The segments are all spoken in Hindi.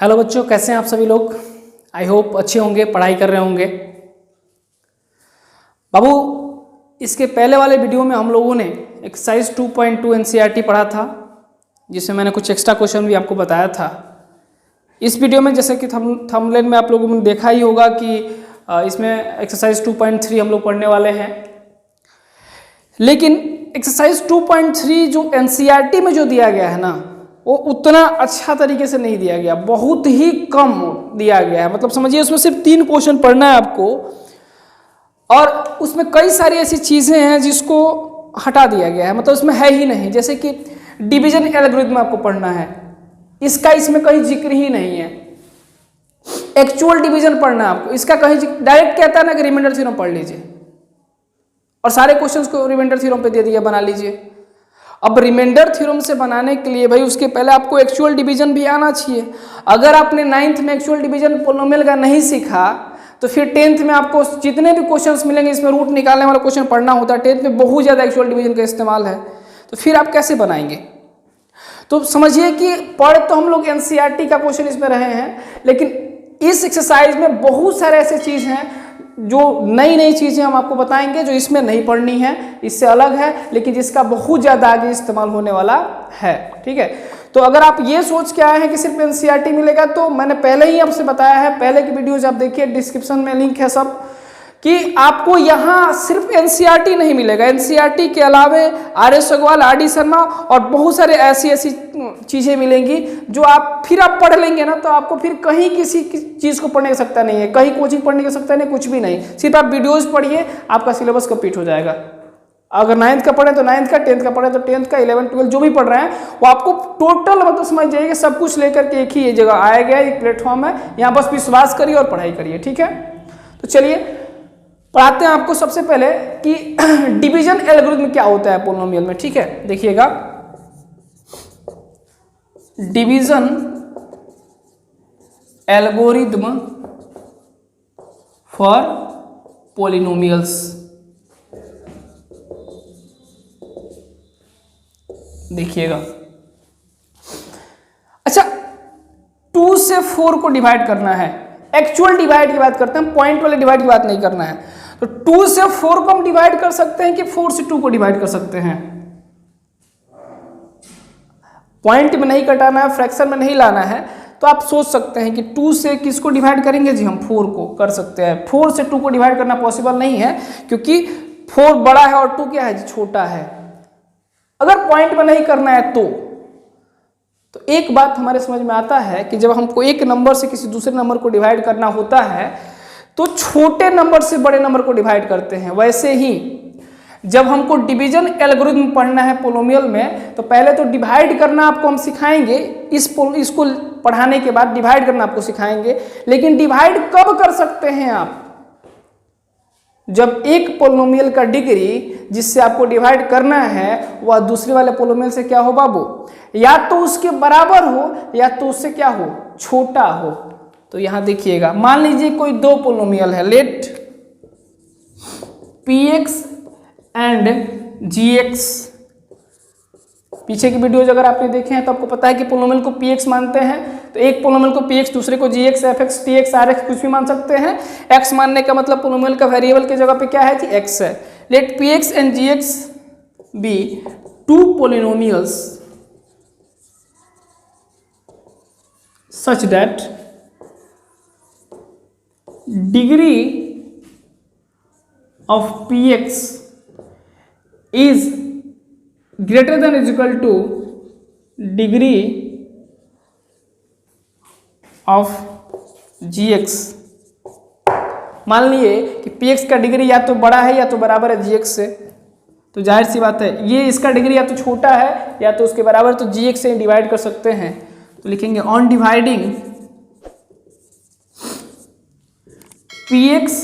हेलो बच्चों, कैसे हैं आप सभी लोग। आई होप अच्छे होंगे, पढ़ाई कर रहे होंगे। बाबू, इसके पहले वाले वीडियो में हम लोगों ने एक्सरसाइज 2.2 एनसीईआरटी पढ़ा था, जिसमें मैंने कुछ एक्स्ट्रा क्वेश्चन भी आपको बताया था। इस वीडियो में जैसे कि थंबनेल में आप लोगों ने देखा ही होगा कि इसमें एक्सरसाइज 2.3 हम लोग पढ़ने वाले हैं। लेकिन एक्सरसाइज 2.3 जो एनसीईआरटी में जो दिया गया है ना, वो उतना अच्छा तरीके से नहीं दिया गया, बहुत ही कम दिया गया है। मतलब समझिए उसमें सिर्फ 3 क्वेश्चन पढ़ना है आपको, और उसमें कई सारी ऐसी चीज़ें हैं जिसको हटा दिया गया है, मतलब उसमें है ही नहीं। जैसे कि डिवीजन एल्गोरिथम आपको पढ़ना है, इसका इसमें कहीं जिक्र ही नहीं है। एक्चुअल डिवीजन पढ़ना है आपको, इसका कहीं डायरेक्ट कहता है ना कि रिमाइंडर थ्योरम पढ़ लीजिए, और सारे क्वेश्चंस को रिमाइंडर थ्योरम पे दे दिया, बना लीजिए। अब रिमाइंडर थ्योरम से बनाने के लिए भाई उसके पहले आपको एक्चुअल डिवीजन भी आना चाहिए। अगर आपने 9th में एक्चुअल डिवीजन पोलिनोमियल का नहीं सीखा, तो फिर 10th में आपको जितने भी क्वेश्चंस मिलेंगे इसमें रूट निकालने वाला क्वेश्चन पढ़ना होता है। 10th में बहुत ज़्यादा एक्चुअल डिवीजन का इस्तेमाल है, तो फिर आप कैसे बनाएंगे। तो समझिए कि पढ़ तो हम लोग एनसीईआरटी का क्वेश्चन इसमें रहे हैं, लेकिन इस एक्सरसाइज में बहुत सारे ऐसे चीज़ हैं जो नई नई चीज़ें हम आपको बताएंगे, जो इसमें नहीं पढ़नी है, इससे अलग है, लेकिन जिसका बहुत ज़्यादा आगे इस्तेमाल होने वाला है। ठीक है, तो अगर आप ये सोच के आए हैं कि सिर्फ एनसीईआरटी मिलेगा, तो मैंने पहले ही आपसे बताया है, पहले की वीडियोज आप देखिए, डिस्क्रिप्शन में लिंक है सब, कि आपको यहाँ सिर्फ एनसीईआरटी नहीं मिलेगा। एनसीईआरटी के अलावे आर.एस. अग्रवाल, आर.डी. शर्मा और बहुत सारे ऐसी ऐसी चीज़ें मिलेंगी जो आप फिर आप पढ़ लेंगे ना, तो आपको फिर कहीं किसी चीज़ को पढ़ने की आवश्यकता नहीं है, कहीं कोचिंग पढ़ने की आवश्यकता नहीं, कुछ भी नहीं। सिर्फ आप वीडियोज़ पढ़िए, आपका सिलेबस कंप्लीट हो जाएगा। अगर 9th का पढ़े तो 9th का, 10th का पढ़े तो 10th का, 11th 12 जो भी पढ़ रहे हैं वो आपको टोटल मतलब समझ जाइए, सब कुछ लेकर के एक ही जगह आएगा, एक प्लेटफॉर्म है, यहाँ बस विश्वास करिए और पढ़ाई करिए। ठीक है, तो चलिए पढ़ाते हैं आपको सबसे पहले कि डिवीजन एल्गोरिथम क्या होता है पोलिनोमियल में। ठीक है, देखिएगा, डिवीजन एल्गोरिथम फॉर पोलिनोमियल्स। देखिएगा, अच्छा 2 से 4 को डिवाइड करना है। एक्चुअल डिवाइड की बात करते हैं, पॉइंट वाले डिवाइड की बात नहीं करना है। तो 2 से 4 को हम डिवाइड कर सकते हैं कि 4 से 2 को डिवाइड कर सकते हैं। पॉइंट में नहीं कटाना है, फ्रैक्शन में नहीं लाना है, तो आप सोच सकते हैं कि 2 से किसको डिवाइड करेंगे जी, हम 4 को कर सकते हैं। 4 से 2 को डिवाइड करना पॉसिबल नहीं है, क्योंकि 4 बड़ा है और 2 क्या है जी, छोटा है। अगर पॉइंट में नहीं करना है तो एक बात हमारे समझ में आता है कि जब हमको एक नंबर से किसी दूसरे नंबर को डिवाइड करना होता है, तो छोटे नंबर से बड़े नंबर को डिवाइड करते हैं। वैसे ही जब हमको डिवीजन एल्गोरिथम पढ़ना है पोलिनोमियल में, तो पहले तो डिवाइड करना आपको हम सिखाएंगे, इसको पढ़ाने के बाद डिवाइड करना आपको सिखाएंगे। लेकिन डिवाइड कब कर सकते हैं आप, जब एक पोलिनोमियल का डिग्री जिससे आपको डिवाइड करना है वह दूसरे वाले पोलिनोमियल से क्या हो बाबू, या तो उसके बराबर हो या तो उससे क्या हो, छोटा हो। तो यहां देखिएगा, मान लीजिए कोई 2 पोलिनोमियल है, लेट px एंड gx। पीछे की वीडियोज अगर आपने देखे हैं तो आपको पता है कि पोलिनोमियल को px मानते हैं, तो एक पोलिनोमियल को px, दूसरे को gx, fx, tx, rx कुछ भी मान सकते हैं। x मानने का मतलब पोलिनोमियल का वेरिएबल की जगह पे क्या है जी, x है। Let px and gx be 2 polynomials such that degree of px is greater than or equal to degree of gx। मान लिए कि px का डिग्री या तो बड़ा है या तो बराबर है gx से, तो जाहिर सी बात है ये इसका डिग्री या तो छोटा है या तो उसके बराबर, तो gx से डिवाइड कर सकते हैं। तो लिखेंगे on dividing px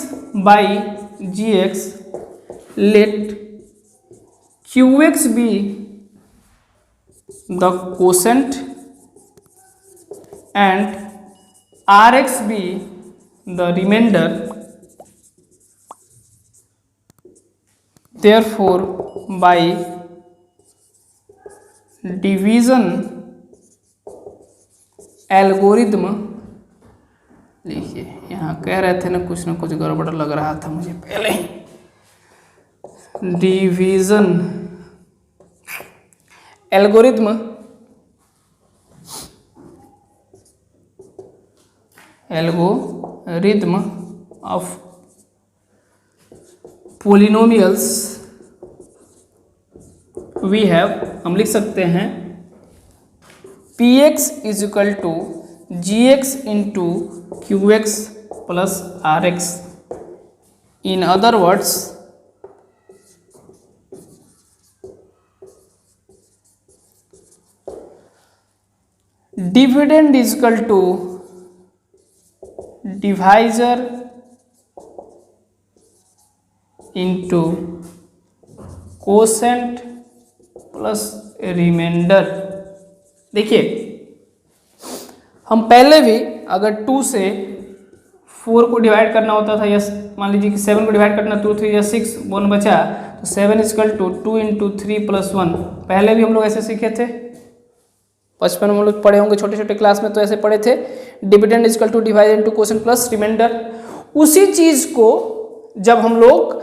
by gx let qx be the quotient and rx be the remainder, therefore by division algorithm लिखिए, यहाँ कह रहे थे ना कुछ गड़बड़ लग रहा था मुझे पहले ही। Division algorithm of polynomials we have, हम लिख सकते हैं px is equal to gx into qx plus rx। In other words dividend is equal to divisor into quotient plus remainder. देखिए, हम पहले भी अगर 2 से 4 को डिवाइड करना होता था, या मान लीजिए कि 7 को डिवाइड करना, 2 3 या 6 1 बचा, तो 7 इक्वल टू 2 इंटू 3 प्लस 1। पहले भी हम लोग ऐसे सीखे थे, बचपन में हम लोग पढ़े होंगे छोटे छोटे क्लास में, तो ऐसे पढ़े थे। Dividend equal to divide into quotient plus remainder. उसी चीज को जब हम लोग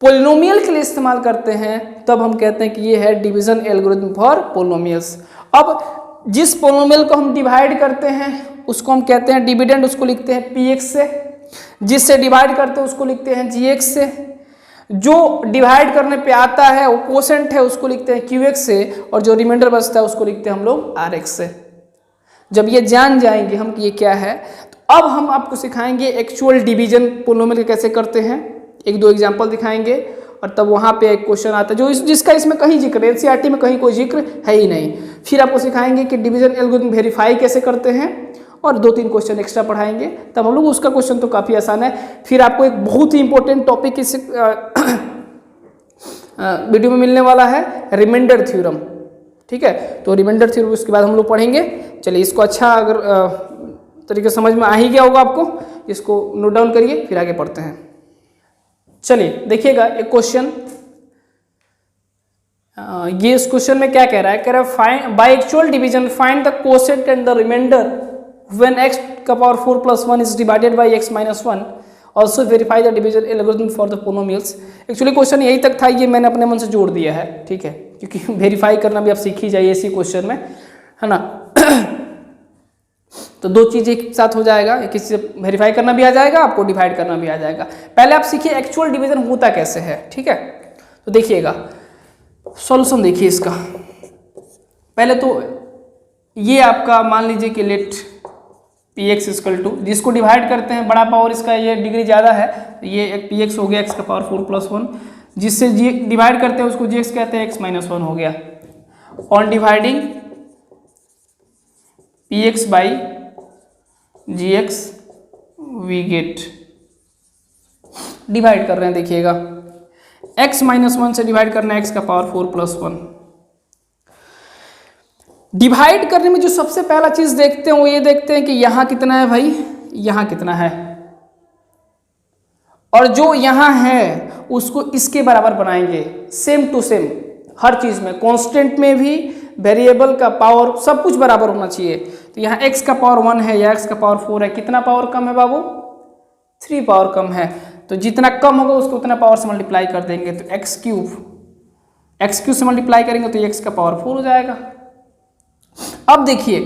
पोलिनोमियल के लिए इस्तेमाल करते हैं तब हम कहते हैं कि ये है डिवीजन एल्गोरिथम फॉर पोलिनोमियल्स। अब जिस पोलिनोमियल को हम डिवाइड करते हैं उसको हम कहते हैं डिविडेंड, उसको लिखते हैं px से। जिससे डिवाइड करते हैं उसको लिखते हैं gx से। जो डिवाइड करने पे आता है वो कोसेंट है, उसको लिखते हैं qx से। और जो रिमाइंडर बचता है उसको लिखते हैं हम लोग rx से। जब ये जान जाएंगे हम कि ये क्या है, तो अब हम आपको सिखाएंगे एक्चुअल डिवीजन पोलिनोमियल कैसे करते हैं। 1-2 एग्जाम्पल दिखाएंगे और तब वहाँ पे एक क्वेश्चन आता है जो जिसका इसमें कहीं जिक्र है, एनसीईआरटी में कहीं कोई जिक्र है ही नहीं। फिर आपको सिखाएंगे कि डिवीजन एल्गोरिथम वेरीफाई कैसे करते हैं, और 2-3 क्वेश्चन एक्स्ट्रा पढ़ाएंगे, तब हम लोग उसका क्वेश्चन तो काफ़ी आसान है। फिर आपको एक बहुत ही इंपॉर्टेंट टॉपिक इस वीडियो में मिलने वाला है, रिमाइंडर थ्योरम। ठीक है, तो रिमाइंडर थ्योरम उसके बाद हम लोग पढ़ेंगे। चलिए, इसको अच्छा अगर तरीके समझ में आ ही गया होगा आपको, इसको नोट डाउन करिए, फिर आगे पढ़ते हैं। चलिए देखिएगा एक क्वेश्चन, ये इस क्वेश्चन में क्या कह रहा है, कह रहा है find by actual division find the quotient and the remainder when x का power 4 plus 1 is divided by x minus 1। Also verify the division algorithm for the polynomials. Actually question यही तक था, ये मैंने अपने मन से जोड़ दिया है, ठीक है, क्योंकि वेरीफाई करना भी आप सीख ही जाइए इसी क्वेश्चन में, है ना। तो 2 चीज़ एक साथ हो जाएगा, एक किसी से वेरीफाई करना भी आ जाएगा, आपको डिवाइड करना भी आ जाएगा। पहले आप सीखिए एक्चुअल डिवीजन होता कैसे है, ठीक है। तो देखिएगा सॉल्यूशन, देखिए इसका। पहले तो ये आपका मान लीजिए कि लेट px इक्वल टू, जिसको डिवाइड करते हैं बड़ा पावर इसका ये डिग्री ज़्यादा है, तो ये एक px हो गया x का पावर 4 प्लस 1। जिससे डिवाइड करते हैं उसको gx कहते हैं, x माइनस 1 हो गया। On dividing px by gx we get, divide कर रहे हैं, देखिएगा x माइनस 1 से डिवाइड करना है x का पावर 4 प्लस 1। डिवाइड करने में जो सबसे पहला चीज देखते हैं वो ये देखते हैं कि यहां कितना है भाई, यहां कितना है, और जो यहां है उसको इसके बराबर बनाएंगे, सेम टू सेम हर चीज में, कांस्टेंट में भी, वेरिएबल का पावर सब कुछ बराबर होना चाहिए। तो यहाँ x का पावर 1 है या x का पावर 4 है, कितना पावर कम है बाबू, 3 पावर कम है। तो जितना कम होगा उसको उतना पावर से मल्टीप्लाई कर देंगे, तो x क्यूब से मल्टीप्लाई करेंगे तो x का पावर 4 हो जाएगा। अब देखिए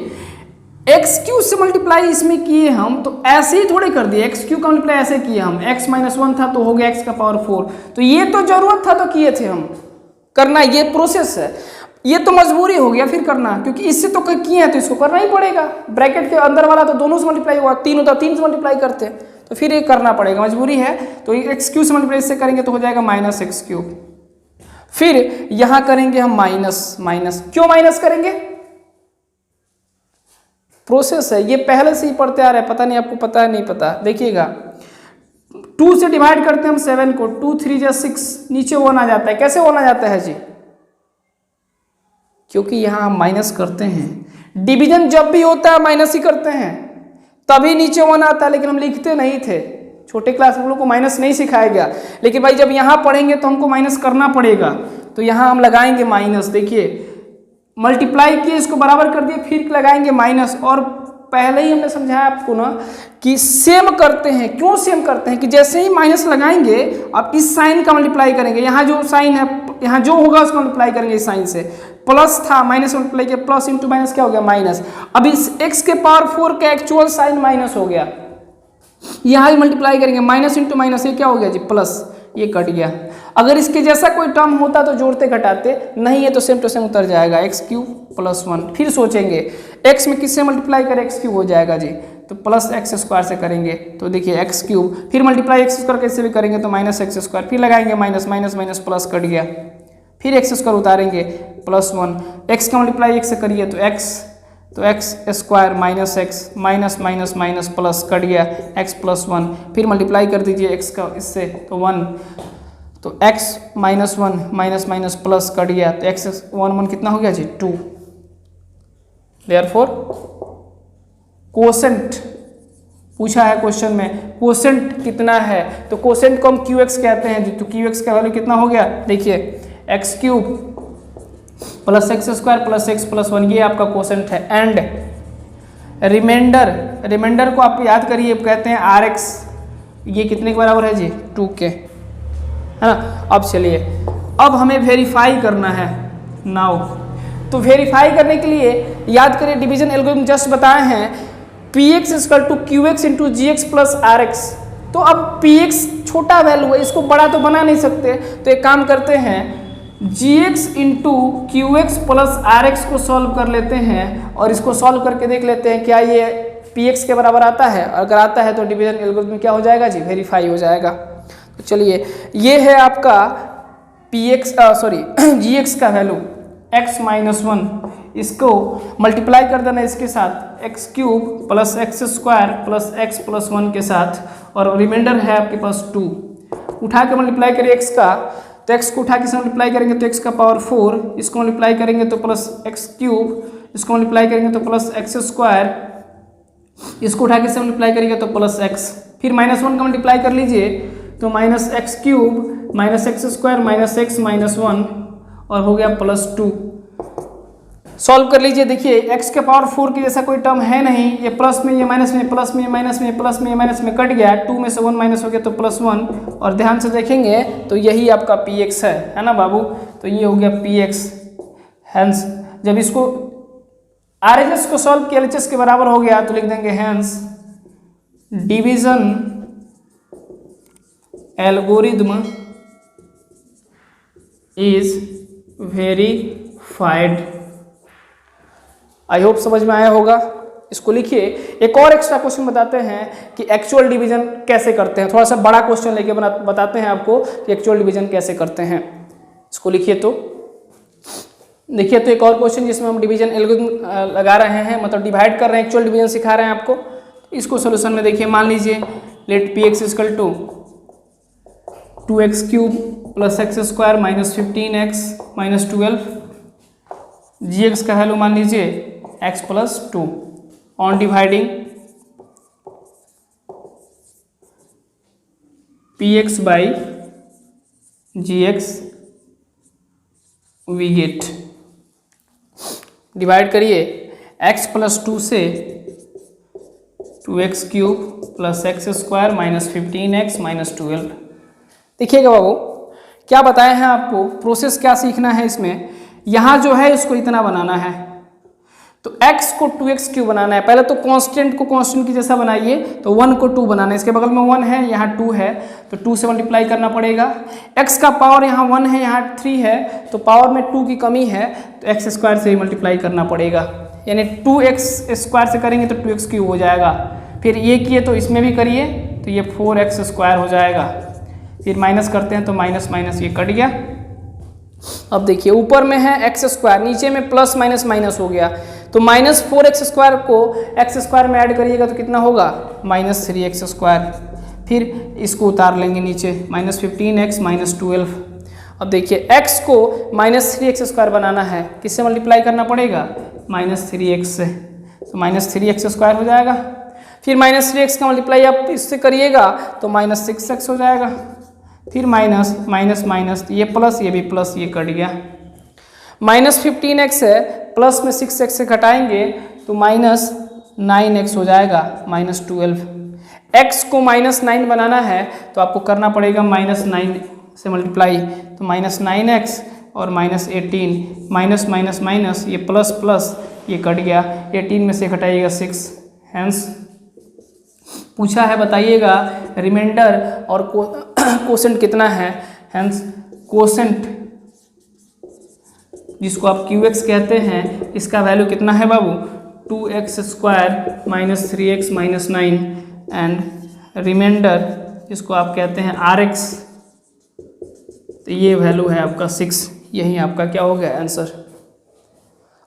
एक्स क्यू से मल्टीप्लाई इसमें किए हम, तो ऐसे ही थोड़े कर दिए, एक्स क्यू का मल्टीप्लाई ऐसे किए हम, x माइनस 1 था तो हो गया x का पावर 4। तो ये तो जरूरत था तो किए थे हम, करना ये प्रोसेस है, ये तो मजबूरी हो गया फिर करना, क्योंकि इससे तो किए हैं तो इसको करना ही पड़ेगा। ब्रैकेट के अंदर वाला तो दोनों से मल्टीप्लाई हुआ, 3 होता 3 से मल्टीप्लाई करते हैं, तो फिर ये करना पड़ेगा, मजबूरी है। तो एक्स क्यू से मल्टीप्लाई इससे करेंगे तो हो जाएगा माइनस एक्स क्यूब। फिर यहां करेंगे हम माइनस, क्यों माइनस करेंगे, प्रोसेस है, ये पहले से ही पढ़ते आ रहे हैं, पता नहीं आपको पता है नहीं पता। देखिएगा 2 से डिवाइड करते हैं हम 7 को, 2 3 जा 6, नीचे 1 आ जाता है। कैसे 1 आ जाता है जी, क्योंकि यहां हम माइनस करते हैं। डिवीजन जब भी होता है माइनस ही करते हैं, तभी नीचे 1 आता है, लेकिन हम लिखते नहीं थे, छोटे क्लास में हम लोग को माइनस नहीं सिखाया गया। लेकिन भाई जब यहाँ पढ़ेंगे तो हमको माइनस करना पड़ेगा, तो यहाँ हम लगाएंगे माइनस। देखिए मल्टीप्लाई किए, इसको बराबर कर दिए, फिर लगाएंगे माइनस, और पहले ही हमने समझाया आपको ना कि सेम करते हैं। क्यों सेम करते हैं कि जैसे ही माइनस लगाएंगे आप इस साइन का मल्टीप्लाई करेंगे, यहाँ जो साइन है यहाँ जो होगा उसका मल्टीप्लाई करेंगे इस साइन से। प्लस था माइनस मल्टीप्लाई किया, प्लस इंटू माइनस क्या हो गया माइनस। अब इस x के पावर 4 का एक्चुअल साइन माइनस हो गया, यहाँ भी मल्टीप्लाई करेंगे माइनस इंटू माइनस, ये क्या हो गया जी प्लस, ये कट गया। अगर इसके जैसा कोई टर्म होता तो जोड़ते घटाते, नहीं है तो सेम टू सेम उतर जाएगा x क्यूब प्लस 1। फिर सोचेंगे x में किससे मल्टीप्लाई करें, x क्यूब हो जाएगा जी, तो प्लस एक्स स्क्वायर से करेंगे तो देखिए एक्स क्यूब, फिर मल्टीप्लाई एक्स स्क्वायर कैसे भी करेंगे तो माइनस एक्स स्क्वायर, फिर लगाएंगे minus minus minus plus cut गया, फिर एक्स स्क्वायर उतारेंगे प्लस 1, एक्स का मल्टीप्लाई एक्स से करिए तो x square minus x minus minus minus plus cut गया एक्स प्लस 1, फिर मल्टीप्लाई कर दीजिए एक्स का इससे तो 1, तो x minus 1 minus minus plus cut गया तो एक्स 1 कितना हो गया जी 2। देयरफॉर कोसेंट पूछा है क्वेश्चन में, कोसेंट कितना है तो कोसेंट को हम क्यू एक्स कहते हैं जी, तो क्यू एक्स का वैल्यू कितना हो गया देखिए x cube plus x square plus x plus 1, ये आपका कोसेंट है। एंड रिमाइंडर को आप याद करिए, कहते हैं आर एक्स, ये कितने के बराबर है जी 2 के, है ना। अब चलिए अब हमें वेरीफाई करना है नाउ, तो वेरीफाई करने के लिए याद करिए डिवीजन एल्गोरिथम जस्ट बताए हैं p x equal to q x into g x plus r x. तो अब पी एक्स छोटा वैल्यू है, इसको बड़ा तो बना नहीं सकते, तो एक काम करते हैं g x into q x plus r x को सॉल्व कर लेते हैं और इसको सॉल्व करके देख लेते हैं क्या ये पी एक्स के बराबर आता है। अगर आता है तो डिवीजन एल्गोरिथम क्या हो जाएगा जी वेरीफाई हो जाएगा। तो चलिए ये है आपका पी एक्स जी एक्स का वैल्यू x माइनस 1, इसको मल्टीप्लाई कर देना इसके साथ x cube plus x square plus x plus 1 के साथ, और रिमाइंडर है आपके पास 2, उठा के मल्टीप्लाई करिए x का, तो x को उठा के से मल्टीप्लाई करेंगे तो x का पावर 4, इसको मल्टीप्लाई करेंगे तो प्लस एक्स क्यूब, इसको मल्टीप्लाई करेंगे तो प्लस एक्स स्क्वायर, इसको उठा के से मल्टीप्लाई करेंगे तो प्लस x, फिर माइनस 1 का मल्टीप्लाई कर लीजिए तो minus x cube minus x square minus x minus 1 और हो गया प्लस 2। सॉल्व कर लीजिए, देखिए x के पावर 4 के जैसा कोई टर्म है नहीं, ये प्लस में ये माइनस में प्लस में माइनस में प्लस में माइनस में कट गया, 2 में से 1 माइनस हो गया तो प्लस 1, और ध्यान से देखेंगे तो यही आपका पी एक्स है ना बाबू, तो ये हो गया पी एक्स। हैंस जब इसको आर एच एस को सॉल्व किया एल एच एस के बराबर हो गया तो लिख देंगे hence division algorithm is verified. I hope समझ में आया होगा। इसको लिखिए। एक और एक्स्ट्रा क्वेश्चन बताते हैं कि एक्चुअल डिवीजन कैसे करते हैं, थोड़ा सा बड़ा क्वेश्चन लेके बताते हैं आपको कि एक्चुअल डिवीजन कैसे करते हैं। इसको लिखिए। तो देखिए, तो एक और क्वेश्चन जिसमें हम डिवीजन एल्गोरिथम लगा रहे हैं, मतलब डिवाइड कर रहे हैं, एक्चुअल डिवीजन सिखा रहे हैं आपको। इसको सोल्यूशन में देखिए, मान लीजिए let p x equal to 2x cube plus x square minus 15x minus 12, g x का वैल्यू मान लीजिए x plus 2 on dividing p x by g x we get. Divide करिए x प्लस 2 से 2x cube plus x square minus 15x minus 12। देखिएगा बाबू, क्या बताए हैं आपको, प्रोसेस क्या सीखना है इसमें। यहाँ जो है इसको इतना बनाना है, तो x को 2x क्यूब बनाना है। पहले तो कांस्टेंट को कांस्टेंट की जैसा बनाइए, तो 1 को 2 बनाना है। इसके बगल में 1 है, यहाँ 2 है, तो 2 से मल्टीप्लाई करना पड़ेगा। x का पावर यहाँ 1 है, यहाँ 3 है, तो पावर में 2 की कमी है, तो x स्क्वायर से ही मल्टीप्लाई करना पड़ेगा। यानी 2x स्क्वायर से करेंगे तो 2x क्यूब हो जाएगा। फिर ये किए तो इसमें भी करिए, तो ये 4x स्क्वायर हो जाएगा। फिर माइनस करते हैं तो माइनस माइनस ये कट गया। अब देखिए, ऊपर में है एक्स स्क्वायर, नीचे में प्लस माइनस माइनस हो गया, तो माइनस 4x स्क्वायर को एक्स स्क्वायर में ऐड करिएगा तो कितना होगा माइनस 3x स्क्वायर। फिर इसको उतार लेंगे नीचे, माइनस 15x माइनस 12। अब देखिए, x को माइनस 3x स्क्वायर बनाना है, किससे मल्टीप्लाई करना पड़ेगा माइनस 3x से, तो माइनस 3x स्क्वायर हो जाएगा। फिर माइनस 3x का मल्टीप्लाई आप इससे करिएगा तो माइनस 6x हो जाएगा। फिर माइनस माइनस माइनस, ये प्लस ये भी प्लस, ये कट गया। माइनस 15x है, प्लस में 6x से घटाएंगे तो माइनस 9x हो जाएगा -12। x को -9 बनाना है तो आपको करना पड़ेगा -9 से मल्टीप्लाई, तो -9x और -18, माइनस माइनस माइनस, ये प्लस प्लस ये कट गया, 18 में से घटाइएगा 6। हैंस पूछा है बताइएगा रिमाइंडर और कोसेंट कितना है। हैंस कोसेंट जिसको आप QX कहते हैं, इसका वैल्यू कितना है बाबू, 2x² - 3x - 9 एंड रिमाइंडर जिसको आप कहते हैं RX, तो ये वैल्यू है आपका 6। यही आपका क्या हो गया आंसर।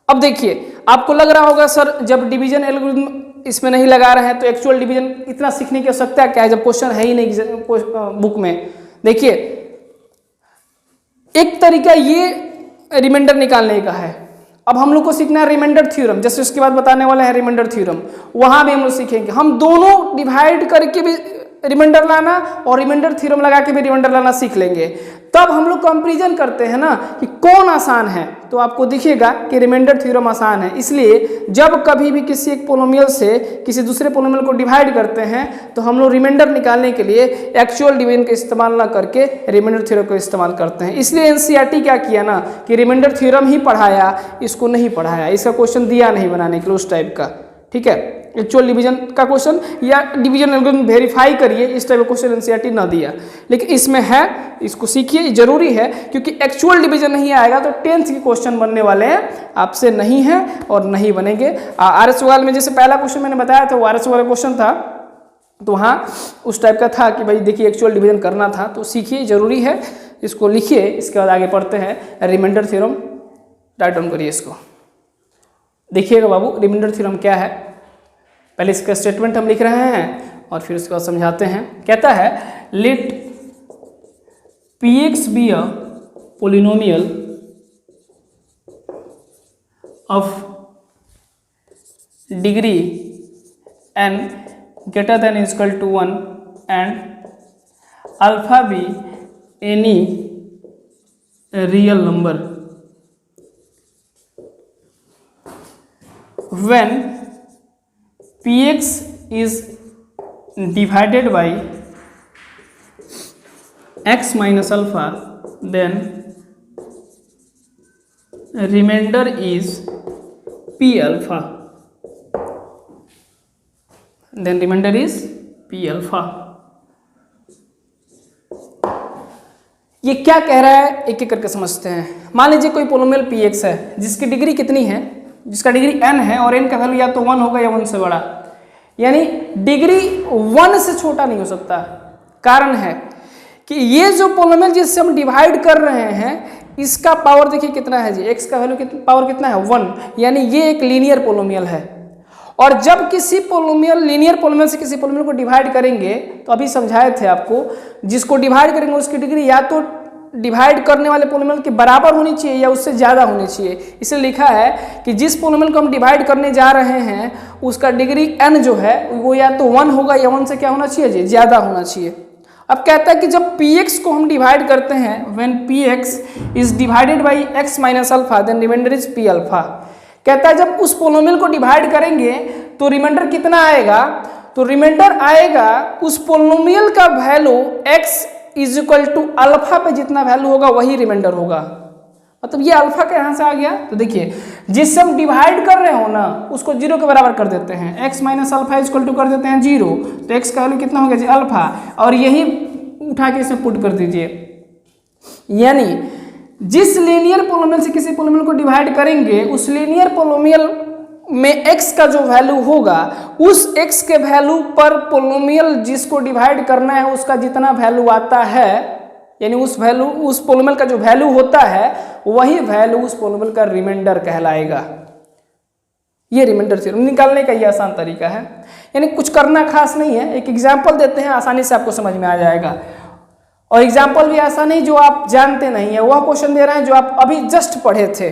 अब देखिए आपको लग रहा होगा सर जब डिवीजन एल्गोरिथम इसमें नहीं लगा रहे हैं तो एक्चुअल डिवीजन इतना सीखने की आवश्यकता क्या है जब क्वेश्चन है ही नहीं बुक में। देखिए एक तरीका ये रिमाइंडर निकालने का है। अब हम लोग को सीखना है रिमाइंडर थ्योरम, जैसे उसके बाद बताने वाले हैं रिमाइंडर थ्योरम, वहां भी हम लोग सीखेंगे। हम दोनों डिवाइड करके भी रिमाइंडर लाना और रिमाइंडर थ्योरम लगा के भी रिमाइंडर लाना सीख लेंगे। तब हम लोग कंपैरिजन करते हैं ना कि कौन आसान है, तो आपको दिखेगा कि रिमाइंडर थ्योरम आसान है। इसलिए जब कभी भी किसी एक पोलोमियल से किसी दूसरे पोलोमियल को डिवाइड करते हैं तो हम लोग रिमाइंडर निकालने के लिए एक्चुअल डिवीजन का इस्तेमाल ना करके रिमाइंडर थ्योरम का इस्तेमाल करते हैं। इसलिए एनसीईआरटी क्या किया ना कि रिमाइंडर थ्योरम ही पढ़ाया, इसको नहीं पढ़ाया, इसका क्वेश्चन दिया नहीं बनाने के लिए उस टाइप का। ठीक है, एक्चुअल डिवीजन का क्वेश्चन या डिवीजन एल्गोरिथम वेरीफाई करिए, इस टाइप का क्वेश्चन एनसीईआरटी ना दिया, लेकिन इसमें है, इसको सीखिए, जरूरी है क्योंकि एक्चुअल डिवीजन नहीं आएगा तो 10th के क्वेश्चन बनने वाले हैं, आपसे नहीं है और नहीं बनेंगे। RS वाले में जैसे पहला क्वेश्चन मैंने बताया था वो RS वाला क्वेश्चन था, तो वहाँ उस टाइप का था कि भाई देखिए एक्चुअल डिवीजन करना था, तो सीखिए, जरूरी है, इसको लिखिए। इसके बाद आगे पढ़ते हैं रिमाइंडर थ्योरम। राइट डाउन करिए इसको, देखिएगा बाबू रिमाइंडर थ्योरम क्या है। पहले इसका स्टेटमेंट हम लिख रहे हैं और फिर उसके बाद समझाते हैं। कहता है let Px be a polynomial of degree n greater than or equal to 1 and alpha be any real number when Px is divided by x minus alpha, then remainder is P alpha. Then remainder is P alpha. ये क्या कह रहा है एक एक करके समझते हैं। मान लीजिए कोई पोलोमियल Px है जिसकी डिग्री कितनी है, जिसका डिग्री n है और n का वैल्यू या तो 1 होगा या 1 से बड़ा, यानी डिग्री 1 से छोटा नहीं हो सकता। कारण है कि ये जो पोलोमियल जिससे हम डिवाइड कर रहे हैं इसका पावर देखिए कितना है जी, x का वैल्यू पावर कितना है 1, यानी ये एक लीनियर पोलोमियल है। और जब किसी पोलोमियल लीनियर पोलोमियल से किसी पोलोमियल को डिवाइड करेंगे तो अभी समझाए थे आपको, जिसको डिवाइड करेंगे उसकी डिग्री या तो डिवाइड करने वाले पोलोमियल के बराबर होनी चाहिए या उससे ज़्यादा होनी चाहिए। इसलिए लिखा है कि जिस पोलोमियल को हम डिवाइड करने जा रहे हैं उसका डिग्री n जो है वो या तो 1 होगा या 1 से क्या होना चाहिए जी, ज़्यादा होना चाहिए। अब कहता है कि जब Px को हम डिवाइड करते हैं when Px is divided by x minus alpha then remainder is P alpha. कहता है जब उस पोलोमियल को डिवाइड करेंगे तो रिमाइंडर कितना आएगा, तो रिमाइंडर आएगा उस पोलोमियल का value x is equal to alpha पे जितना वैल्यू होगा वही रिमाइंडर होगा। मतलब ये अल्फा का यहाँ से आ गया, तो देखिए जिससे हम डिवाइड कर रहे हो ना उसको 0 के बराबर कर देते हैं, x minus alpha is equal to कर देते हैं 0, तो x का वैल्यू कितना हो गया जी अल्फा, और यही उठा के इसे पुट कर दीजिए। यानी जिस लीनियर पोलोमियल से किसी पोलोमियल को डिवाइड करेंगे उस लीनियर पोलोमियल में x का जो वैल्यू होगा उस x के वैल्यू पर पोलोमियल जिसको डिवाइड करना है उसका जितना वैल्यू आता है, यानी उस वैल्यू उस पोलोमियल का जो वैल्यू होता है वही वैल्यू उस पोलोमियल का रिमाइंडर कहलाएगा। ये रिमाइंडर थ्योरम निकालने का ये आसान तरीका है, यानी कुछ करना खास नहीं है। एक एग्जांपल देते हैं, आसानी से आपको समझ में आ जाएगा। और एग्जांपल भी ऐसा नहीं जो आप जानते नहीं है, वह क्वेश्चन दे रहे हैं जो आप अभी जस्ट पढ़े थे।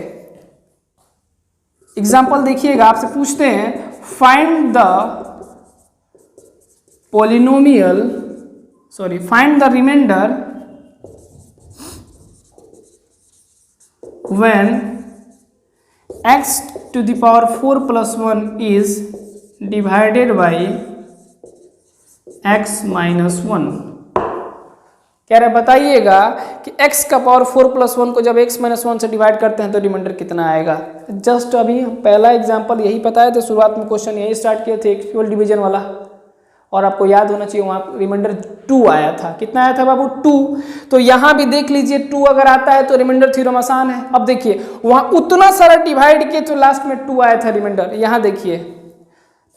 एग्जाम्पल देखिएगा, आपसे पूछते हैं find the polynomial find the remainder when x to the power 4 plus 1 is divided by x minus 1। कह रहे बताइएगा कि x का पावर 4 प्लस 1 को जब x माइनस 1 से डिवाइड करते हैं तो रिमाइंडर कितना आएगा। जस्ट अभी पहला एग्जांपल यही बताए थे, शुरुआत में क्वेश्चन यही स्टार्ट किए थे इक्वल डिवीजन वाला, और आपको याद होना चाहिए वहाँ रिमाइंडर 2 आया था। कितना आया था बाबू? 2। तो यहाँ भी देख लीजिए 2 अगर आता है तो रिमाइंडर थ्योरम आसान है। अब देखिए वहाँ उतना सारा डिवाइड किए तो लास्ट में 2 आया था रिमाइंडर। यहाँ देखिए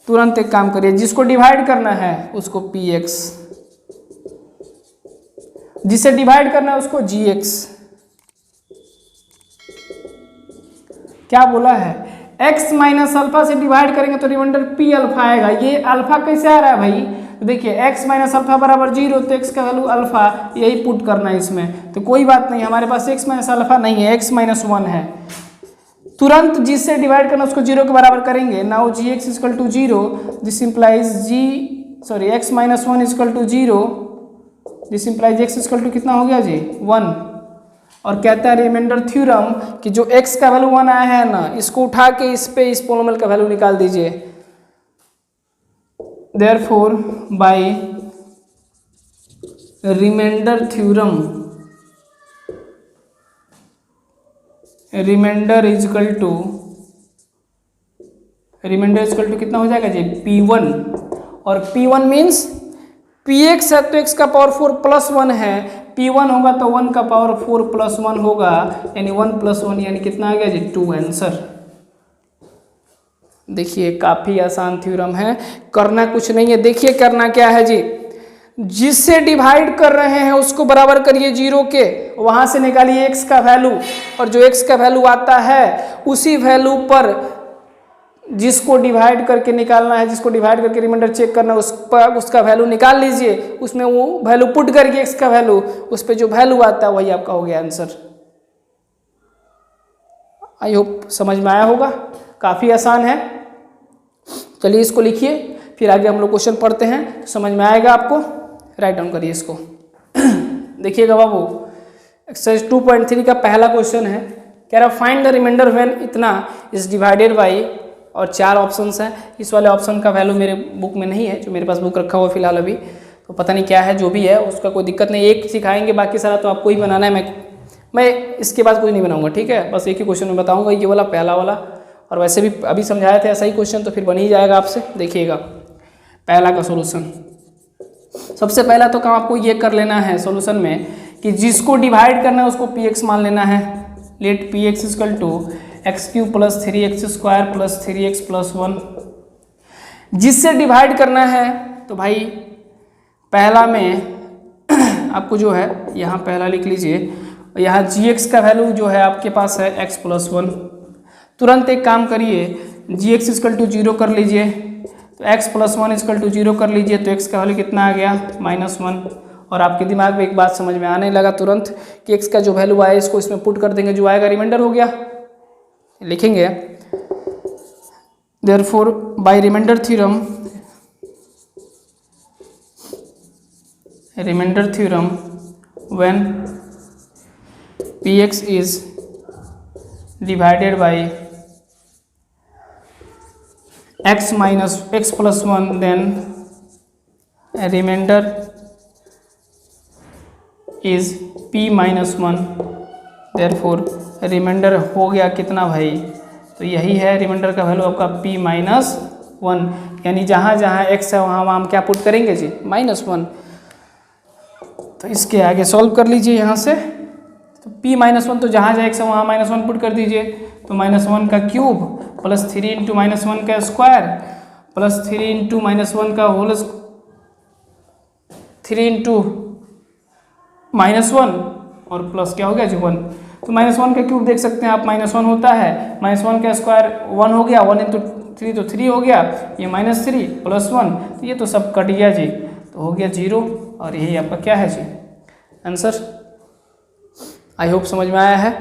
तुरंत एक काम करिए, जिसको डिवाइड करना है उसको px, जिसे डिवाइड करना है उसको gx। क्या बोला है? x माइनस अल्फा से डिवाइड करेंगे तो रिमाइंडर p अल्फा आएगा। ये अल्फा कैसे आ रहा है भाई? तो देखिए x माइनस अल्फा बराबर 0, तो x का वैल्यू अल्फा, यही पुट करना है इसमें। तो कोई बात नहीं, हमारे पास x माइनस अल्फा नहीं है, x माइनस 1 है। तुरंत जिससे डिवाइड करना उसको 0 के बराबर करेंगे। Now gx equal to 0, this implies x minus 1 equal to 0, this implies x equal to कितना हो गया जी? 1। और कहता है रिमाइंडर थ्योरम कि जो x का वैल्यू 1 आया है ना, इसको उठा के इस पे इस पोलोमल का वैल्यू निकाल दीजिए। Therefore by remainder theorem remainder equal to कितना हो जाएगा जी? p1। और p1 मीन्स px है तो x का पावर 4 प्लस 1 है, p1 होगा तो 1 का पावर 4 प्लस 1 होगा, यानी 1 प्लस 1 यानी कितना आ गया जी? 2 आंसर। देखिए काफी आसान थ्योरम है, करना कुछ नहीं है। देखिए करना क्या है जी, जिससे डिवाइड कर रहे हैं उसको बराबर करिए 0 के, वहां से निकालिए x का वैल्यू, और जो x का वैल्यू आता है उसी वैल्यू पर जिसको डिवाइड करके निकालना है, जिसको डिवाइड करके रिमाइंडर चेक करना है, उस पर उसका वैल्यू निकाल लीजिए, उसमें वो वैल्यू पुट करके x का वैल्यू, उस पर जो वैल्यू आता है वही आपका हो गया आंसर। आई होप समझ में आया होगा, काफ़ी आसान है। चलिए इसको लिखिए, फिर आगे हम लोग क्वेश्चन पढ़ते हैं, समझ में आएगा आपको। राइट डाउन करिए इसको। देखिएगा बाबू, एक्सरसाइज 2.3 का पहला क्वेश्चन है, कह रहा फाइंड द रिमाइंडर व्हेन इतना इज डिवाइडेड बाई, और 4 ऑप्शंस हैं। इस वाले ऑप्शन का वैल्यू मेरे बुक में नहीं है, जो मेरे पास बुक रखा हुआ फिलहाल अभी, तो पता नहीं क्या है, जो भी है उसका कोई दिक्कत नहीं। एक सिखाएंगे, बाकी सारा तो आपको ही बनाना है। मैं इसके बाद कुछ नहीं बनाऊंगा, ठीक है? बस एक ही क्वेश्चन में बताऊंगा, ये वाला पहला वाला, और वैसे भी अभी समझाया था ऐसा ही क्वेश्चन, तो फिर बन ही जाएगा आपसे। देखिएगा पहला का सोल्यूशन। सबसे पहला तो काम आपको ये कर लेना है सोल्यूशन में कि जिसको डिवाइड करना है उसको px मान लेना है। Let px equal to x³ plus 3x square plus 3x plus 1। जिससे डिवाइड करना है तो भाई पहला में आपको जो है यहाँ पहला लिख लीजिए, यहाँ gx का वैल्यू जो है आपके पास है x प्लस 1। तुरंत एक काम करिए, gx इक्वल टू 0 कर लीजिए, तो x प्लस 1 इक्वल टू 0 कर लीजिए, तो x का वैल्यू कितना आ गया? -1। और आपके दिमाग में एक बात समझ में आने लगा तुरंत कि x का जो वैल्यू आया इसको इसमें पुट कर देंगे, जो आएगा रिमाइंडर हो गया। लिखेंगे therefore by remainder theorem when px is divided by x minus x plus 1, then remainder is p minus 1। Therefore remainder हो गया कितना भाई? तो यही है रिमाइंडर का वैल्यू आपका p माइनस 1, यानी जहाँ जहाँ x है वहाँ हम क्या पुट करेंगे जी? -1। तो इसके आगे सॉल्व कर लीजिए यहाँ से, तो p माइनस 1, तो जहाँ जहाँ x है वहाँ -1 पुट कर दीजिए, तो -1 का क्यूब प्लस 3 इंटू -1 का स्क्वायर प्लस 3 इंटू -1 का होल 3 इंटू -1 और प्लस क्या हो गया जी? 1। तो -1 का क्यूब देख सकते हैं आप, -1 होता है, -1 का स्क्वायर 1 हो गया, 1 इंटू 3 तो 3 हो गया, ये -3 प्लस 1, तो ये तो सब कट गया जी, तो हो गया 0, और यही आपका क्या है जी? आंसर। आई होप समझ में आया है।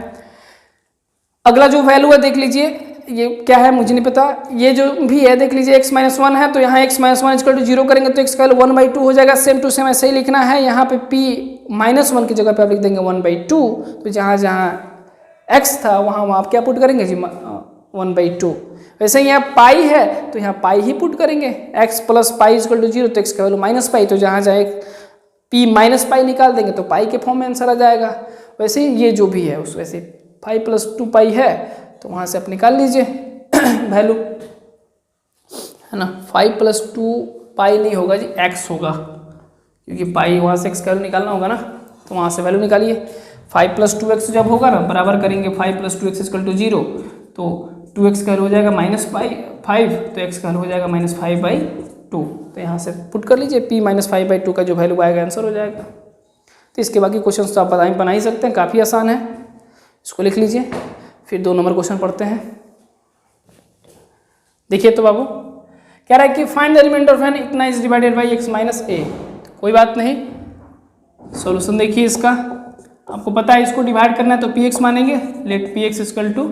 अगला जो वैल्यू है देख लीजिए, ये क्या है मुझे नहीं पता, ये जो भी है देख लीजिए x माइनस 1 है, तो यहाँ x माइनस 1 इक्वल टू 0 करेंगे तो x का वैल्यू 1/2 हो जाएगा। सेम टू सेम ऐसे ही लिखना है, यहाँ पे p माइनस 1 की जगह पे आप लिख देंगे 1/2, तो जहाँ जहाँ x था वहाँ आप क्या पुट करेंगे जी? 1/2। वैसे ही यहाँ पाई है तो यहाँ पाई ही पुट करेंगे, x plus pi equal to 0, तो x का वैल्यू माइनस पाई, तो जहाँ जाए p माइनस पाई निकाल देंगे तो पाई के फॉर्म में आंसर आ जाएगा। वैसे ही ये जो भी है उस वैसे 5 प्लस 2 पाई है तो वहाँ से आप निकाल लीजिए वैल्यू, है ना। 5 प्लस 2 पाई नहीं होगा जी, x होगा, क्योंकि पाई वहाँ से x का वैल्यू निकालना होगा ना, तो वहाँ से वैल्यू निकालिए। 5 प्लस 2x जब होगा ना बराबर करेंगे 5 प्लस 2x इक्वल टू 0, तो 2x का वैल्यू हो जाएगा माइनस 5, तो x का वैल्यू हो जाएगा -5/2, तो यहाँ से पुट कर लीजिए p -5/2 का जो वैल्यू आएगा आंसर हो जाएगा। तो इसके बाकी क्वेश्चन तो आप बना ही सकते हैं, काफ़ी आसान है, इसको लिख लीजिए। फिर 2 नंबर क्वेश्चन पढ़ते हैं। देखिए तो बाबू कह रहा है कि find the remainder of an इतना is divided by x minus a। कोई बात नहीं, सॉल्यूशन देखिए इसका, आपको पता है इसको डिवाइड करना है तो px मानेंगे। Let px equal to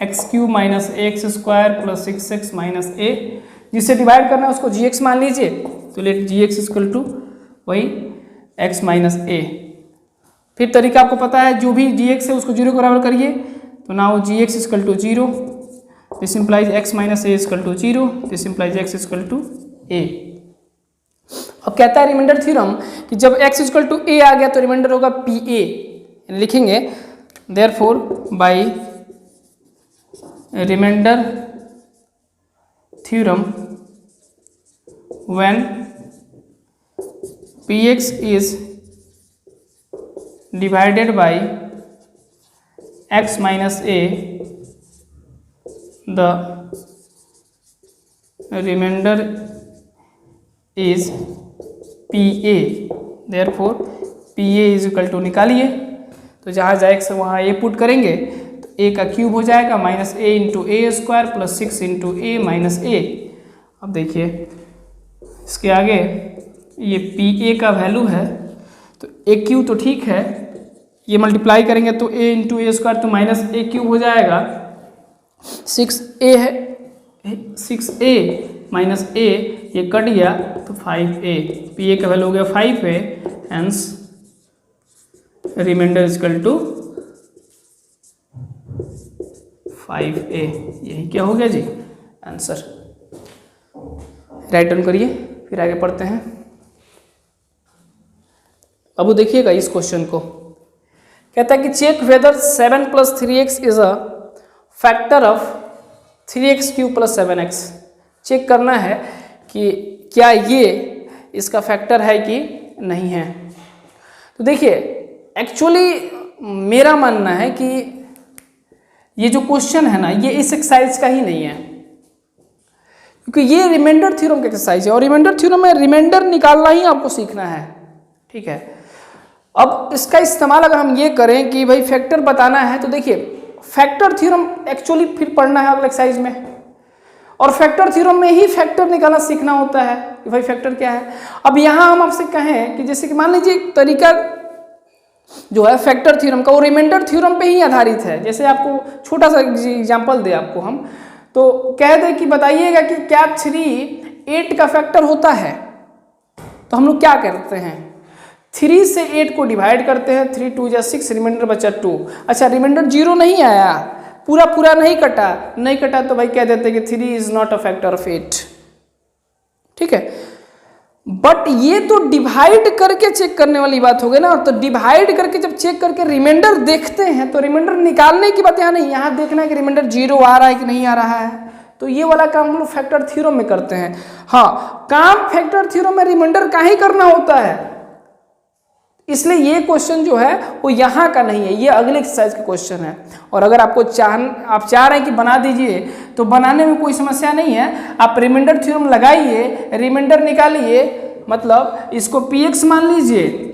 x³ minus ax square plus 6x minus a, जिससे डिवाइड करना है उसको gx मान लीजिए, तो लेट gx इक्वल टू वही x माइनस a। फिर तरीका आपको पता है, जो भी gx है उसको 0 के बराबर करिए, तो now gx equal to 0, this implies x minus a equal to 0, this implies x equal to a। अब कहता है रिमाइंडर थ्योरम कि जब x इक्वल टू a आ गया तो रिमाइंडर होगा pa, लिखेंगे therefore by remainder theorem when px is divided by x minus a, the remainder is pa, therefore pa is equal to निकालिए, तो जहाँ जाएगा वहाँ a पुट करेंगे तो a का क्यूब हो जाएगा minus a into A square plus 6 into A minus a। अब देखिए इसके आगे ये pa का वैल्यू है तो a क्यूब तो ठीक है, ये मल्टीप्लाई करेंगे तो a इंटू ए स्क्वायर तो माइनस a क्यूब हो जाएगा, 6a है 6a माइनस a, ये कट गया तो 5a, pa का वैल्यू हो गया 5a, hence reminder equal to 5a। यही क्या हो गया जी आंसर। राइट डाउन करिए, फिर आगे पढ़ते हैं। अब देखिएगा इस क्वेश्चन को, कहता है कि check whether 7 plus 3x is a factor of 3x³ plus 7x। Check करना है कि क्या ये इसका फैक्टर है कि नहीं है। तो देखिए एक्चुअली मेरा मानना है कि ये जो क्वेश्चन है ना ये इस एक्सरसाइज का ही नहीं है, क्योंकि ये रिमाइंडर थ्योरम का एक्सरसाइज है और रिमाइंडर थ्योरम में रिमाइंडर निकालना ही आपको सीखना है, ठीक है। अब इसका इस्तेमाल अगर हम ये करें कि भाई फैक्टर बताना है, तो देखिए फैक्टर थ्योरम एक्चुअली फिर पढ़ना है अगले एक्सरसाइज में, और फैक्टर थ्योरम में ही फैक्टर निकालना सीखना होता है कि भाई फैक्टर क्या है। अब यहाँ हम आपसे कहें कि जैसे कि मान लीजिए तरीका जो है फैक्टर थ्योरम का वो रिमाइंडर थ्योरम पे ही आधारित है। जैसे आपको छोटा सा एग्जांपल दे आपको हम, तो कह दे कि बताइएगा कि क्या 3 8 का फैक्टर होता है, तो हम लोग क्या करते हैं 3 से 8 को डिवाइड करते हैं, 3 2 जा 6, रिमाइंडर बचा 2। अच्छा रिमाइंडर 0 नहीं आया, पूरा नहीं कटा तो भाई कह देते कि 3 is not a factor of 8, ठीक है। बट ये तो डिवाइड करके चेक करने वाली बात हो गई ना, तो डिवाइड करके जब चेक करके रिमाइंडर देखते हैं तो रिमाइंडर निकालने की बात यहाँ नहीं, यहाँ देखना है कि रिमाइंडर 0 आ रहा है कि नहीं आ रहा है। तो ये वाला काम हम लोग फैक्टर थ्योरम में करते हैं। हाँ, काम फैक्टर थ्योरम में रिमाइंडर का ही करना होता है, इसलिए ये क्वेश्चन जो है वो यहाँ का नहीं है, ये अगले एक्सरसाइज का क्वेश्चन है। और अगर आपको आप चाह रहे हैं कि बना दीजिए तो बनाने में कोई समस्या नहीं है, आप रिमाइंडर थ्योरम लगाइए, रिमाइंडर निकालिए, मतलब इसको px मान लीजिए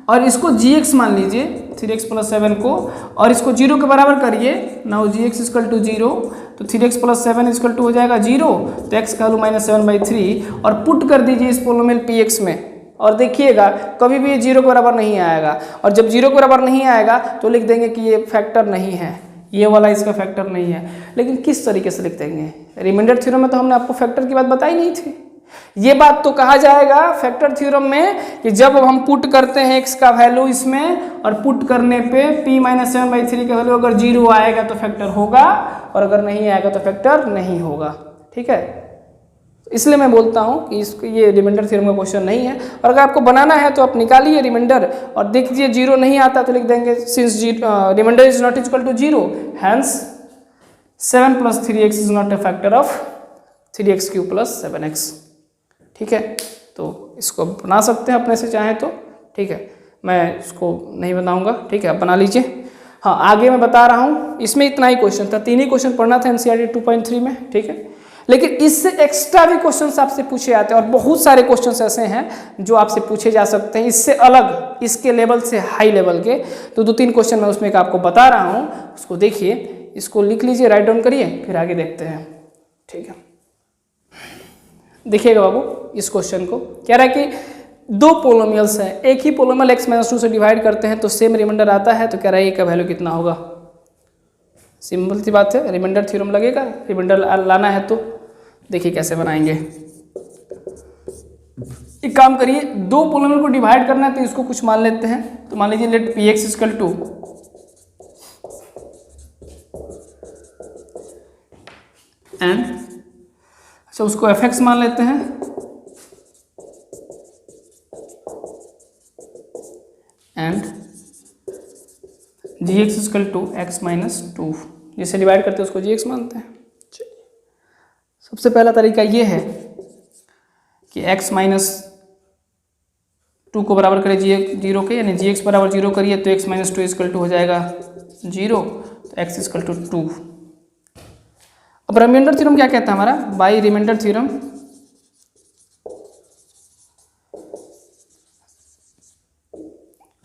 और इसको gx मान लीजिए 3x प्लस 7 को, और इसको 0 के बराबर करिए, नाउ gx इक्वल टू 0, तो 3x प्लस 7 इक्वल टू हो जाएगा 0, तो x का वैल्यू -7/3 और पुट कर दीजिए इस पोलोमियल px में, और देखिएगा कभी भी ये 0 के बराबर नहीं आएगा, और जब 0 के बराबर नहीं आएगा तो लिख देंगे कि ये फैक्टर नहीं है, ये वाला इसका फैक्टर नहीं है। लेकिन किस तरीके से लिख देंगे, रिमाइंडर थ्योरम में तो हमने आपको फैक्टर की बात बताई नहीं थी, ये बात तो कहा जाएगा फैक्टर थ्योरम में कि जब हम पुट करते हैं x का वैल्यू इसमें और पुट करने पे p-7/3 का वैल्यू अगर 0 आएगा तो फैक्टर होगा और अगर नहीं आएगा तो फैक्टर नहीं होगा। ठीक है, इसलिए मैं बोलता हूँ कि ये रिमाइंडर थ्योरम का क्वेश्चन नहीं है। और अगर आपको बनाना है तो आप निकालिए रिमाइंडर और देख लीजिए 0 नहीं आता तो लिख देंगे since remainder is not equal to 0 hence 7 + 3x is not a factor of 3x³ + 7x। ठीक है, तो इसको बना सकते हैं अपने से चाहें तो। ठीक है, मैं इसको नहीं बनाऊंगा। ठीक है, आप बना लीजिए। हाँ, आगे मैं बता रहा हूँ, इसमें इतना ही क्वेश्चन था, 3 ही क्वेश्चन पढ़ना था NCERT 2.3 में। ठीक है, लेकिन इससे एक्स्ट्रा भी क्वेश्चंस आपसे पूछे जाते हैं और बहुत सारे क्वेश्चंस ऐसे हैं जो आपसे पूछे जा सकते हैं इससे अलग, इसके लेवल से हाई लेवल के। तो 2-3 क्वेश्चन मैं उसमें आपको बता रहा हूँ, उसको देखिए, इसको लिख लीजिए, राइट डाउन करिए, फिर आगे देखते हैं। ठीक है, देखिएगा बाबू इस क्वेश्चन को, कह रहा है कि 2 पोलोमियल्स हैं, एक ही पोलोमियल x-2 से डिवाइड करते हैं तो सेम रिमाइंडर आता है, तो कह रहा है का वैल्यू कितना होगा। सिंपल सी बात है, रिमाइंडर थ्योरम लगेगा, रिमाइंडर लाना है तो देखिए कैसे बनाएंगे। एक काम करिए, 2 पोलोमियल को डिवाइड करना है तो इसको कुछ मान लेते हैं। तो मान लीजिए let px equal to and, अच्छा उसको fx मान लेते हैं and gx equal to x-2, जिसे डिवाइड करते हैं उसको gx मानते हैं। सबसे पहला तरीका ये है कि x-2 को बराबर करें 0 के, यानी gx बराबर 0 करिए तो x-2 इक्वल टू हो जाएगा 0, तो x इक्वल टू 2। अब रिमाइंडर थ्योरम क्या कहता है हमारा, बाय रिमाइंडर थ्योरम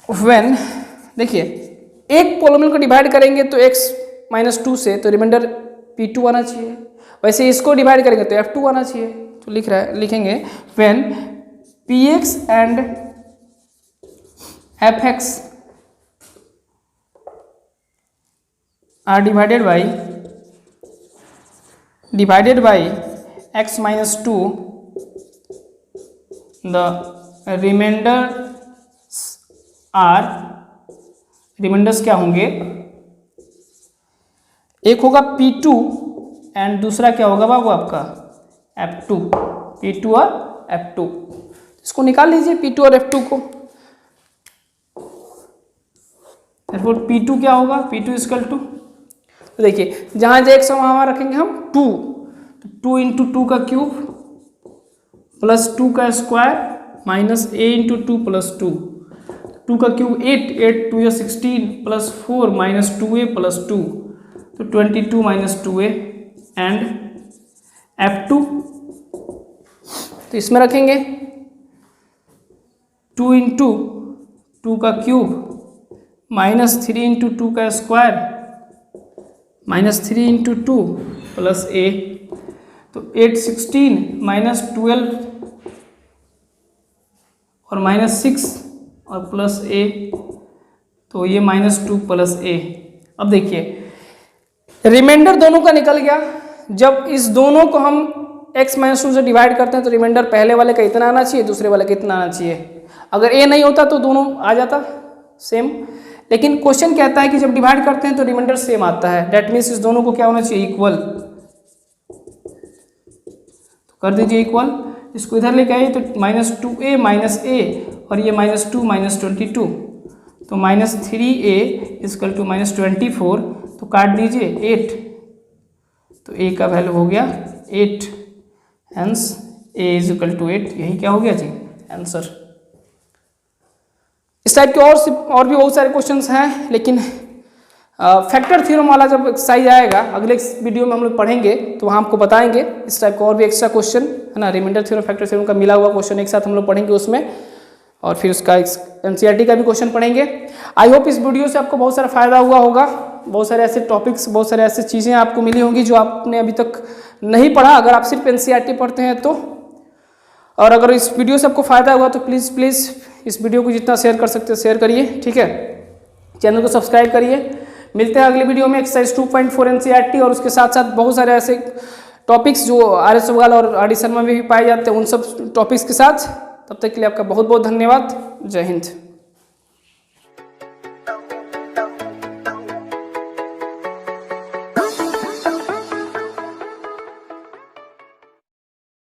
व्हेन, देखिए एक पोलोमियल को डिवाइड करेंगे तो x-2 से तो रिमाइंडर p2 आना चाहिए, वैसे इसको डिवाइड करेंगे तो f2 आना चाहिए। तो लिखेंगे when px and fx are divided by x-2, the remainders क्या होंगे, एक होगा p2 एंड दूसरा क्या होगा बाबू आपका f2, p2 और f2। इसको निकाल लीजिए p2 और f2 को। p2 क्या होगा, p2 इक्वल टू, तो देखिए जहाँ x वहाँ रखेंगे हम 2, तो 2 × 2 का क्यूब प्लस 2 का स्क्वायर माइनस a × 2 + 2, 2 का क्यूब 8, 8 2 या 16 प्लस 4 माइनस 2a + 2, तो 22 - 2a एंड f2, तो इसमें रखेंगे 2 × 2 का क्यूब माइनस 3 × 2 का स्क्वायर माइनस 3 × 2 प्लस a, तो 8 16 माइनस 12 और माइनस 6 और प्लस a, तो ये -2 प्लस a। अब देखिए रिमाइंडर दोनों का निकल गया, जब इस दोनों को हम x-2 से डिवाइड करते हैं तो रिमाइंडर पहले वाले का इतना आना चाहिए, दूसरे वाले का इतना आना चाहिए। अगर a नहीं होता तो दोनों आ जाता सेम, लेकिन क्वेश्चन कहता है कि जब डिवाइड करते हैं तो रिमाइंडर सेम आता है, डेट मीन्स इस दोनों को क्या होना चाहिए, इक्वल। तो कर दीजिए इक्वल, इसको इधर लेके आइए तो -2a माइनस a और ये -2 - 22, तो -3a इक्वल टू -24, तो काट दीजिए 8, तो a का वैल्यू हो गया 8, हेंस a इक्वल टू 8। यही क्या हो गया जी आंसर। इस टाइप के और भी बहुत सारे क्वेश्चंस हैं, लेकिन फैक्टर थ्योरम वाला जब एक्सरसाइज आएगा अगले वीडियो में हम लोग पढ़ेंगे तो वहाँ आपको बताएंगे इस टाइप का और भी एक्स्ट्रा क्वेश्चन है ना, रिमाइंडर थ्योरम फैक्टर थ्योरम का मिला हुआ क्वेश्चन एक साथ हम लोग पढ़ेंगे उसमें, और फिर उसका NCERT का भी क्वेश्चन पढ़ेंगे। आई होप इस वीडियो से आपको बहुत सारा फायदा हुआ होगा, बहुत सारे ऐसे टॉपिक्स, बहुत सारे ऐसे चीज़ें आपको मिली होंगी जो आपने अभी तक नहीं पढ़ा अगर आप सिर्फ NCERT पढ़ते हैं तो। और अगर इस वीडियो से आपको फायदा हुआ तो प्लीज़ इस वीडियो को जितना शेयर कर सकते हैं शेयर करिए, ठीक है। चैनल को सब्सक्राइब करिए। मिलते हैं अगले वीडियो में एक्सरसाइज 2.4 NCERT और उसके साथ साथ बहुत सारे ऐसे टॉपिक्स जो आर एस अग्रवाल और आर डी शर्मा में भी पाए जाते हैं उन सब टॉपिक्स के साथ। तब तक के लिए आपका बहुत बहुत धन्यवाद। जय हिंद।